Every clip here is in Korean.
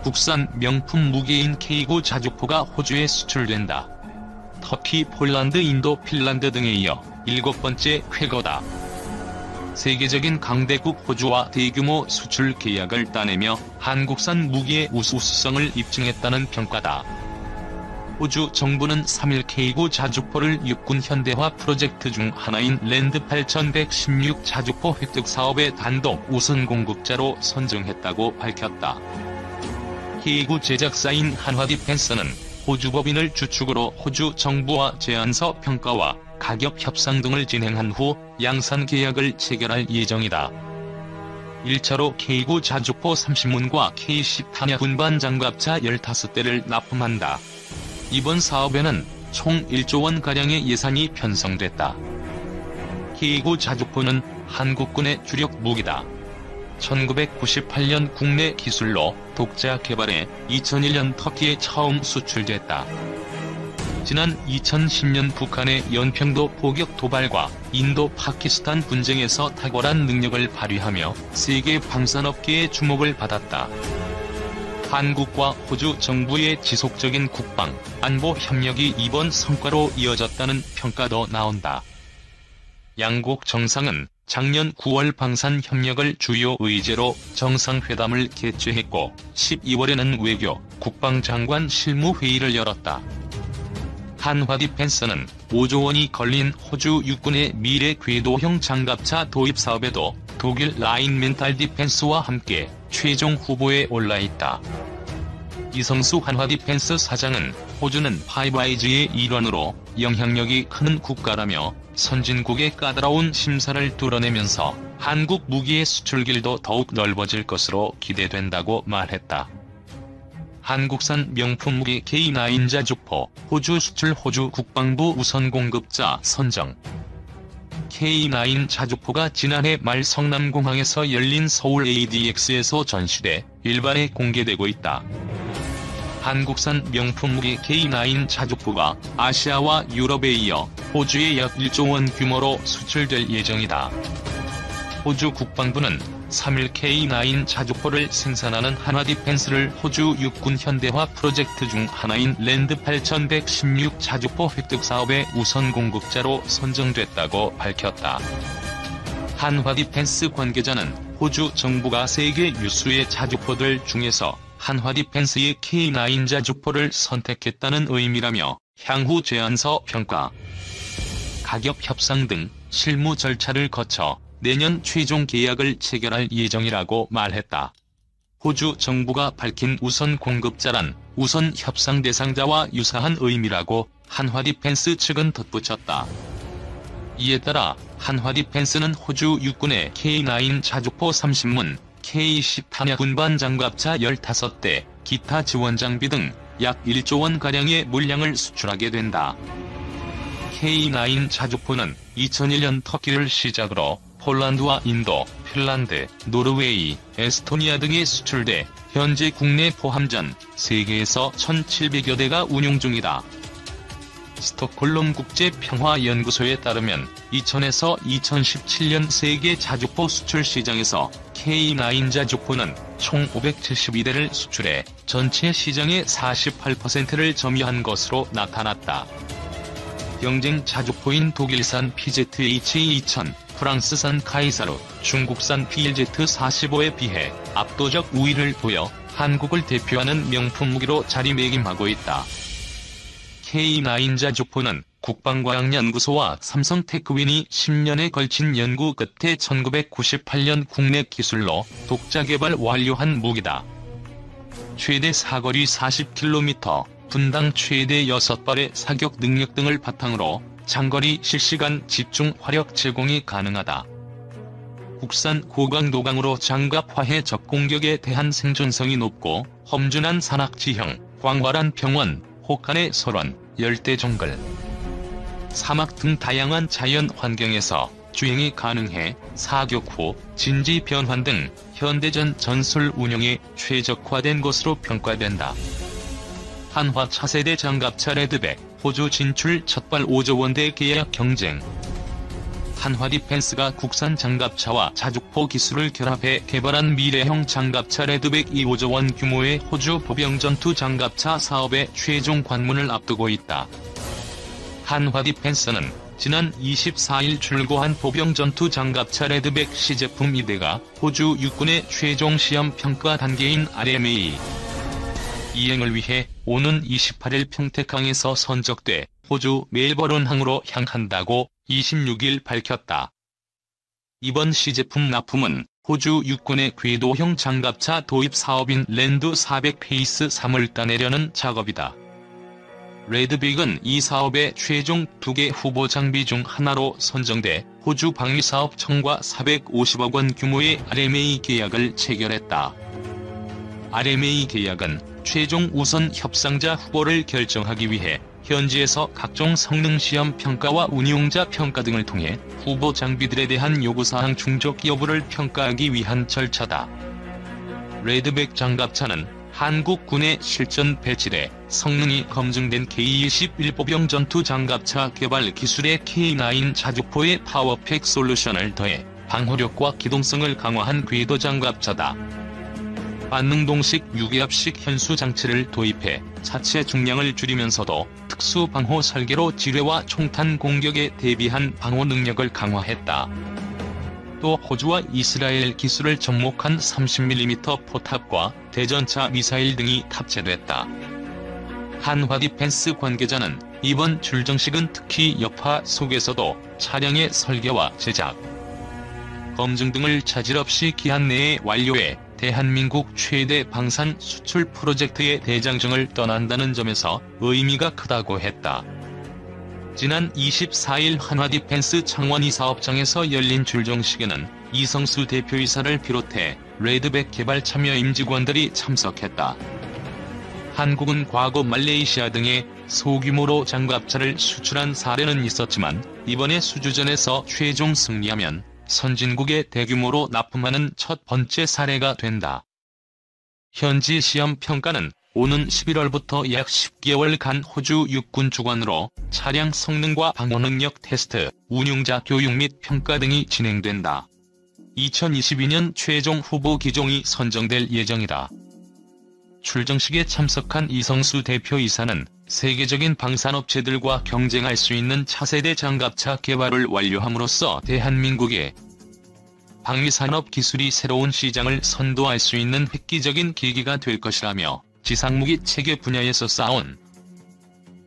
국산 명품 무기인 K9 자주포가 호주에 수출된다. 터키, 폴란드, 인도, 핀란드 등에 이어 7번째 쾌거다. 세계적인 강대국 호주와 대규모 수출 계약을 따내며 한국산 무기의 우수성을 입증했다는 평가다. 호주 정부는 3일 K9 자주포를 육군 현대화 프로젝트 중 하나인 랜드 8116 자주포 획득 사업의 단독 우선 공급자로 선정했다고 밝혔다. K9 제작사인 한화디펜스는 호주 법인을 주축으로 호주 정부와 제안서 평가와 가격 협상 등을 진행한 후 양산 계약을 체결할 예정이다. 1차로 K9 자주포 30문과 K10 탄약 운반 장갑차 15대를 납품한다. 이번 사업에는 총 1조 원가량의 예산이 편성됐다. K9 자주포는 한국군의 주력 무기다. 1998년 국내 기술로 독자 개발해 2001년 터키에 처음 수출됐다. 지난 2010년 북한의 연평도 포격 도발과 인도 파키스탄 분쟁에서 탁월한 능력을 발휘하며 세계 방산업계의 주목을 받았다. 한국과 호주 정부의 지속적인 국방, 안보 협력이 이번 성과로 이어졌다는 평가도 나온다. 양국 정상은 작년 9월 방산 협력을 주요 의제로 정상회담을 개최했고 12월에는 외교, 국방장관 실무회의를 열었다. 한화디펜스는 5조 원이 걸린 호주 육군의 미래 궤도형 장갑차 도입 사업에도 독일 라인멘탈 디펜스와 함께 최종 후보에 올라있다. 이성수 한화디펜스 사장은 호주는 파이브아이즈의 일환으로 영향력이 큰 국가라며 선진국의 까다로운 심사를 뚫어내면서 한국 무기의 수출길도 더욱 넓어질 것으로 기대된다고 말했다. 한국산 명품 무기 K9 자주포, 호주 수출 호주 국방부 우선 공급자 선정. K9 자주포가 지난해 말 성남공항에서 열린 서울 ADX에서 전시돼 일반에 공개되고 있다. 한국산 명품 무기 K9 자주포가 아시아와 유럽에 이어 호주에 약 1조 원 규모로 수출될 예정이다. 호주 국방부는 3일 K9 자주포를 생산하는 한화디펜스를 호주 육군 현대화 프로젝트 중 하나인 랜드 8116 자주포 획득 사업의 우선 공급자로 선정됐다고 밝혔다. 한화디펜스 관계자는 호주 정부가 세계 유수의 자주포들 중에서 한화디펜스의 K9 자주포를 선택했다는 의미라며 향후 제안서 평가, 가격 협상 등 실무 절차를 거쳐 내년 최종 계약을 체결할 예정이라고 말했다. 호주 정부가 밝힌 우선 공급자란 우선 협상 대상자와 유사한 의미라고 한화디펜스 측은 덧붙였다. 이에 따라 한화디펜스는 호주 육군의 K9 자주포 30문, K10 탄약 운반 장갑차 15대, 기타 지원 장비 등 약 1조 원가량의 물량을 수출하게 된다. K9 자주포는 2001년 터키를 시작으로 폴란드와 인도, 핀란드, 노르웨이, 에스토니아 등에 수출돼 현재 국내 포함 전 세계에서 1,700여 대가 운용 중이다. 스톡홀름 국제평화연구소에 따르면 2000에서 2017년 세계 자주포 수출 시장에서 K9 자주포는 총 572대를 수출해 전체 시장의 48%를 점유한 것으로 나타났다. 경쟁 자주포인 독일산 PZH-2000, 프랑스산 카이사르, 중국산 PLZ-45에 비해 압도적 우위를 보여 한국을 대표하는 명품 무기로 자리매김하고 있다. K9 자주포는 국방과학연구소와 삼성테크윈이 10년에 걸친 연구 끝에 1998년 국내 기술로 독자 개발 완료한 무기다. 최대 사거리 40km, 분당 최대 6발의 사격 능력 등을 바탕으로 장거리 실시간 집중 화력 제공이 가능하다. 국산 고강도강으로 장갑 화해 적공격에 대한 생존성이 높고 험준한 산악지형, 광활한 평원, 혹한의 설원, 열대 정글, 사막 등 다양한 자연 환경에서 주행이 가능해 사격 후 진지 변환 등 현대전 전술 운용에 최적화된 것으로 평가된다. 한화 차세대 장갑차 레드백, 호주 진출 첫발 5조 원대 계약 경쟁. 한화 디펜스가 국산 장갑차와 자주포 기술을 결합해 개발한 미래형 장갑차 레드백 2조 원 규모의 호주 보병전투 장갑차 사업의 최종 관문을 앞두고 있다. 한화 디펜스는 지난 24일 출고한 보병전투 장갑차 레드백 시제품 2대가 호주 육군의 최종 시험 평가 단계인 RMA 이행을 위해 오는 28일 평택항에서 선적돼 호주 멜버른항으로 향한다고 26일 밝혔다. 이번 시제품 납품은 호주 육군의 궤도형 장갑차 도입 사업인 랜드 400 페이스 3을 따내려는 작업이다. 레드백은 이 사업의 최종 2개 후보 장비 중 하나로 선정돼 호주 방위사업청과 450억 원 규모의 RMA 계약을 체결했다. RMA 계약은 최종 우선 협상자 후보를 결정하기 위해 현지에서 각종 성능 시험 평가와 운용자 평가 등을 통해 후보 장비들에 대한 요구사항 충족 여부를 평가하기 위한 절차다. 레드백 장갑차는 한국군의 실전 배치돼 성능이 검증된 K-21 보병전투 장갑차 개발 기술의 K9 자주포의 파워팩 솔루션을 더해 방호력과 기동성을 강화한 궤도 장갑차다. 반능동식 유기압식 현수 장치를 도입해 차체 중량을 줄이면서도 특수 방호 설계로 지뢰와 총탄 공격에 대비한 방호 능력을 강화했다. 또 호주와 이스라엘 기술을 접목한 30mm 포탑과 대전차 미사일 등이 탑재됐다. 한화 디펜스 관계자는 이번 출정식은 특히 여파 속에서도 차량의 설계와 제작, 검증 등을 차질 없이 기한 내에 완료해 대한민국 최대 방산 수출 프로젝트의 대장정을 떠난다는 점에서 의미가 크다고 했다. 지난 24일 한화 디펜스 창원이 사업장에서 열린 출정식에는 이성수 대표이사를 비롯해 레드백 개발 참여 임직원들이 참석했다. 한국은 과거 말레이시아 등에 소규모로 장갑차를 수출한 사례는 있었지만 이번에 수주전에서 최종 승리하면 선진국에 대규모로 납품하는 첫 번째 사례가 된다. 현지 시험 평가는 오는 11월부터 약 10개월간 호주 육군 주관으로 차량 성능과 방호 능력 테스트, 운용자 교육 및 평가 등이 진행된다. 2022년 최종 후보 기종이 선정될 예정이다. 출정식에 참석한 이성수 대표이사는 세계적인 방산업체들과 경쟁할 수 있는 차세대 장갑차 개발을 완료함으로써 대한민국의 방위산업 기술이 새로운 시장을 선도할 수 있는 획기적인 계기가 될 것이라며 지상무기 체계 분야에서 쌓아온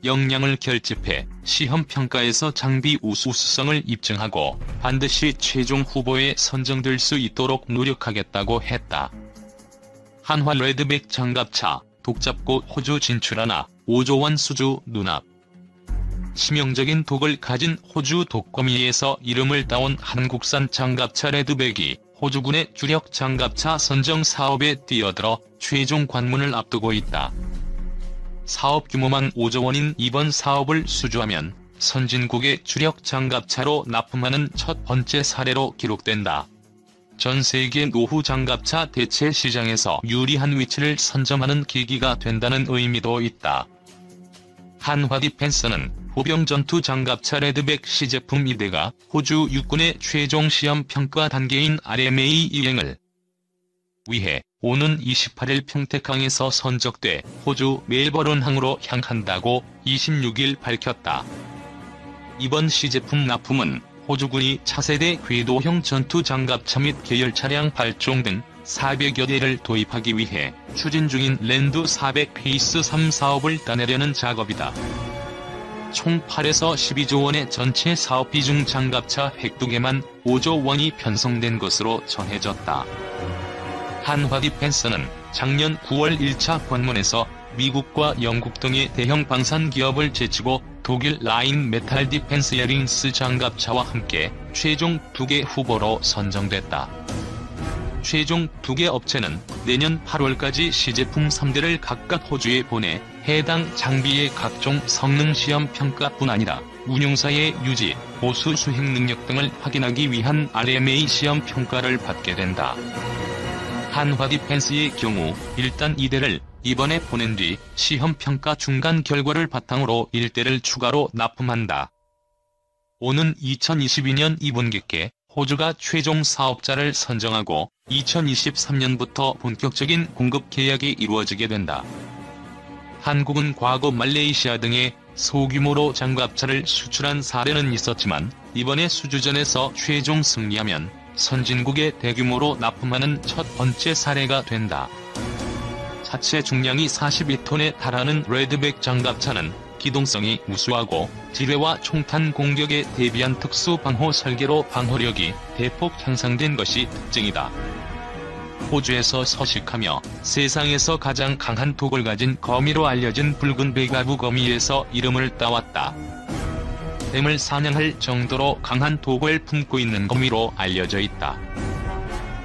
역량을 결집해 시험평가에서 장비 우수성을 입증하고 반드시 최종 후보에 선정될 수 있도록 노력하겠다고 했다. 한화 레드백 장갑차, 독잡고 호주 진출하나 5조 원 수주 눈앞. 치명적인 독을 가진 호주 독거미에서 이름을 따온 한국산 장갑차 레드백이 호주군의 주력 장갑차 선정 사업에 뛰어들어 최종 관문을 앞두고 있다. 사업 규모만 5조 원인 이번 사업을 수주하면 선진국의 주력 장갑차로 납품하는 첫 번째 사례로 기록된다. 전 세계 노후 장갑차 대체 시장에서 유리한 위치를 선점하는 계기가 된다는 의미도 있다. 한화 디펜스는 보병전투 장갑차 레드백 시제품 2대가 호주 육군의 최종 시험 평가 단계인 RMA 이행을 위해 오는 28일 평택항에서 선적돼 호주 멜버른항으로 향한다고 26일 밝혔다. 이번 시제품 납품은 호주군이 차세대 궤도형 전투 장갑차 및 계열 차량 발종 등 400여 대를 도입하기 위해 추진 중인 랜드 400 페이스 3 사업을 따내려는 작업이다. 총 8에서 12조 원의 전체 사업비 중 장갑차 102개만 5조 원이 편성된 것으로 전해졌다. 한화 디펜스는 작년 9월 1차 관문에서 미국과 영국 등의 대형 방산 기업을 제치고 독일 라인 메탈 디펜스 예링스 장갑차와 함께 최종 2개 후보로 선정됐다. 최종 2개 업체는 내년 8월까지 시제품 3대를 각각 호주에 보내 해당 장비의 각종 성능 시험 평가뿐 아니라 운용사의 유지, 보수 수행 능력 등을 확인하기 위한 RMA 시험 평가를 받게 된다. 한화 디펜스의 경우 일단 2대를 이번에 보낸 뒤 시험평가 중간 결과를 바탕으로 1대를 추가로 납품한다. 오는 2022년 2분기께 호주가 최종 사업자를 선정하고 2023년부터 본격적인 공급 계약이 이루어지게 된다. 한국은 과거 말레이시아 등에 소규모로 장갑차를 수출한 사례는 있었지만 이번에 수주전에서 최종 승리하면 선진국에 대규모로 납품하는 첫 번째 사례가 된다. 자체 중량이 42톤에 달하는 레드백 장갑차는 기동성이 우수하고 지뢰와 총탄 공격에 대비한 특수 방호 설계로 방호력이 대폭 향상된 것이 특징이다. 호주에서 서식하며 세상에서 가장 강한 독을 가진 거미로 알려진 붉은 베가부 거미에서 이름을 따왔다. 뱀을 사냥할 정도로 강한 독을 품고 있는 거미로 알려져 있다.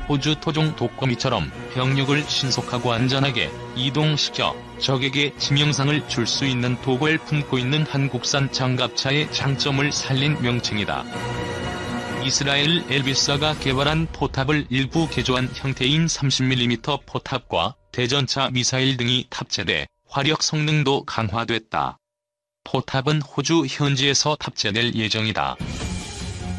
호주 토종 독거미처럼 병력을 신속하고 안전하게 이동시켜 적에게 치명상을 줄 수 있는 독을 품고 있는 한국산 장갑차의 장점을 살린 명칭이다. 이스라엘 엘비스가 개발한 포탑을 일부 개조한 형태인 30mm 포탑과 대전차 미사일 등이 탑재돼 화력 성능도 강화됐다. 포탑은 호주 현지에서 탑재될 예정이다.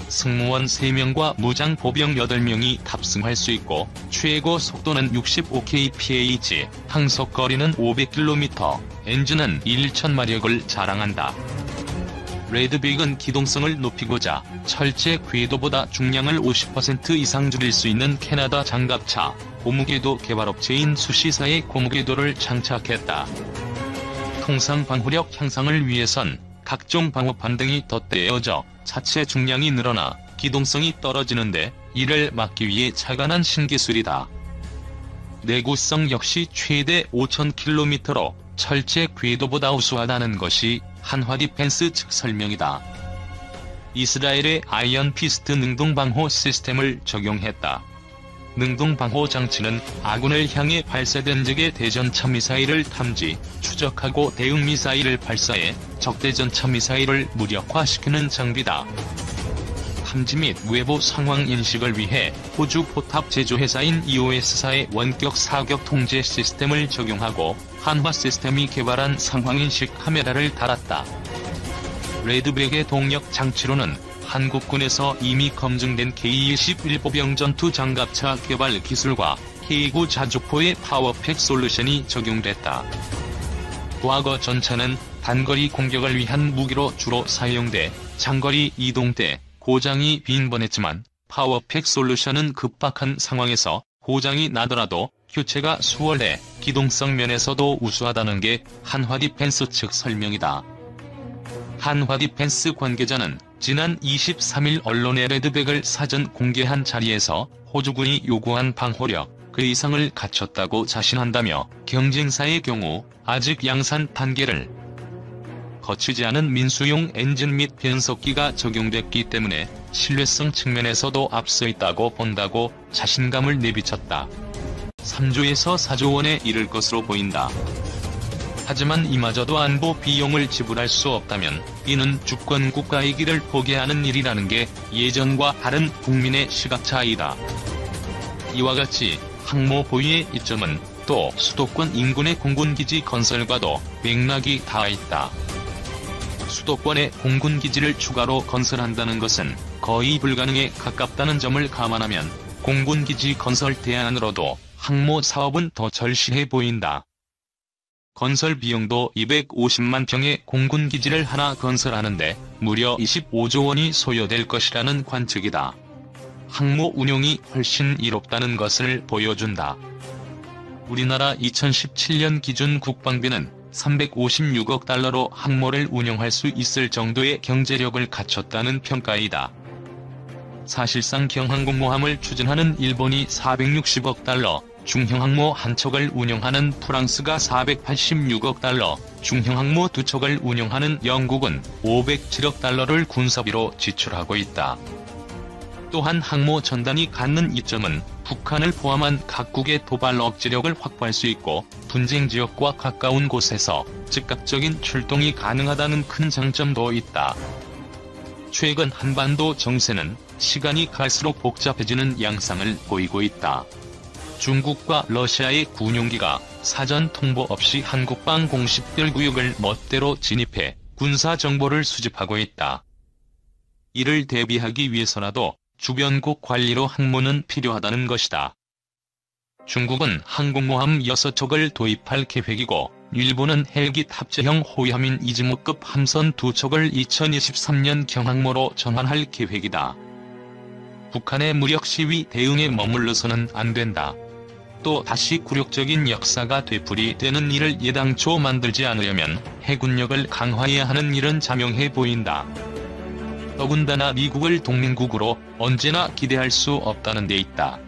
승무원 3명과 무장 보병 8명이 탑승할 수 있고 최고 속도는 65kph, 항속거리는 500km, 엔진은 1000마력을 자랑한다. 레드빅은 기동성을 높이고자 철제 궤도보다 중량을 50% 이상 줄일 수 있는 캐나다 장갑차, 고무궤도 개발업체인 수시사의 고무궤도를 장착했다. 통상 방호력 향상을 위해선 각종 방호판 등이 덧대어져 자체 중량이 늘어나 기동성이 떨어지는데 이를 막기 위해 착안한 신기술이다. 내구성 역시 최대 5000km로 철제 궤도보다 우수하다는 것이 한화디펜스 측 설명이다. 이스라엘의 아이언 피스트 능동방호 시스템을 적용했다. 능동방호 장치는 아군을 향해 발사된 적의 대전차 미사일을 탐지, 추적하고 대응 미사일을 발사해 적대전차 미사일을 무력화시키는 장비다. 탐지 및 외부 상황 인식을 위해 호주 포탑 제조회사인 EOS사의 원격 사격 통제 시스템을 적용하고 한화 시스템이 개발한 상황인식 카메라를 달았다. 레드백의 동력 장치로는 한국군에서 이미 검증된 K-21 보병 전투 장갑차 개발 기술과 K9 자주포의 파워팩 솔루션이 적용됐다. 과거 전차는 단거리 공격을 위한 무기로 주로 사용돼 장거리 이동 때 고장이 빈번했지만 파워팩 솔루션은 급박한 상황에서 고장이 나더라도 교체가 수월해 기동성 면에서도 우수하다는 게 한화디펜스 측 설명이다. 한화디펜스 관계자는 지난 23일 언론에 레드백을 사전 공개한 자리에서 호주군이 요구한 방호력 그 이상을 갖췄다고 자신한다며 경쟁사의 경우 아직 양산 단계를 거치지 않은 민수용 엔진 및 변속기가 적용됐기 때문에 신뢰성 측면에서도 앞서 있다고 본다고 자신감을 내비쳤다. 3조에서 4조 원에 이를 것으로 보인다. 하지만 이마저도 안보 비용을 지불할 수 없다면 이는 주권 국가이기를 포기하는 일이라는 게 예전과 다른 국민의 시각 차이다. 이와 같이 항모 보유의 이점은 또 수도권 인근의 공군기지 건설과도 맥락이 닿아있다. 수도권에 공군기지를 추가로 건설한다는 것은 거의 불가능에 가깝다는 점을 감안하면 공군기지 건설 대안으로도 항모 사업은 더 절실해 보인다. 건설 비용도 250만 평의 공군기지를 하나 건설하는데 무려 25조 원이 소요될 것이라는 관측이다. 항모 운용이 훨씬 이롭다는 것을 보여준다. 우리나라 2017년 기준 국방비는 356억 달러로 항모를 운영할 수 있을 정도의 경제력을 갖췄다는 평가이다. 사실상 경항공모함을 추진하는 일본이 460억 달러, 중형항모 한 척을 운영하는 프랑스가 486억 달러, 중형항모 두 척을 운영하는 영국은 507억 달러를 군사비로 지출하고 있다. 또한 항모 전단이 갖는 이점은 북한을 포함한 각국의 도발 억지력을 확보할 수 있고 분쟁 지역과 가까운 곳에서 즉각적인 출동이 가능하다는 큰 장점도 있다. 최근 한반도 정세는 시간이 갈수록 복잡해지는 양상을 보이고 있다. 중국과 러시아의 군용기가 사전 통보 없이 한국방 공식별 구역을 멋대로 진입해 군사 정보를 수집하고 있다. 이를 대비하기 위해서라도 주변국 관리로 항모는 필요하다는 것이다. 중국은 항공모함 6척을 도입할 계획이고 일본은 헬기 탑재형 호위함인 이즈모급 함선 2척을 2023년 경항모로 전환할 계획이다. 북한의 무력 시위 대응에 머물러서는 안 된다. 또 다시 굴욕적인 역사가 되풀이되는 일을 예당초 만들지 않으려면 해군력을 강화해야 하는 일은 자명해 보인다. 더군다나 미국을 동맹국으로 언제나 기대할 수 없다는 데 있다.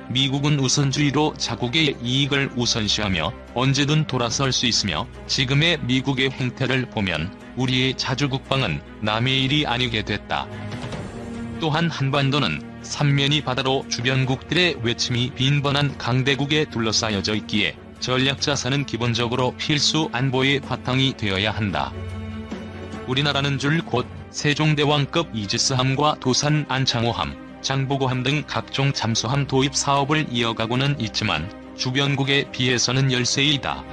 미국은 우선주의로 자국의 이익을 우선시하며 언제든 돌아설 수 있으며 지금의 미국의 행태를 보면 우리의 자주국방은 남의 일이 아니게 됐다. 또한 한반도는 삼면이 바다로 주변국들의 외침이 빈번한 강대국에 둘러싸여져 있기에 전략자산은 기본적으로 필수 안보의 바탕이 되어야 한다. 우리나라는 줄 곧 세종대왕급 이지스함과 도산 안창호함, 장보고함 등 각종 잠수함 도입 사업을 이어가고는 있지만 주변국에 비해서는 열세이다.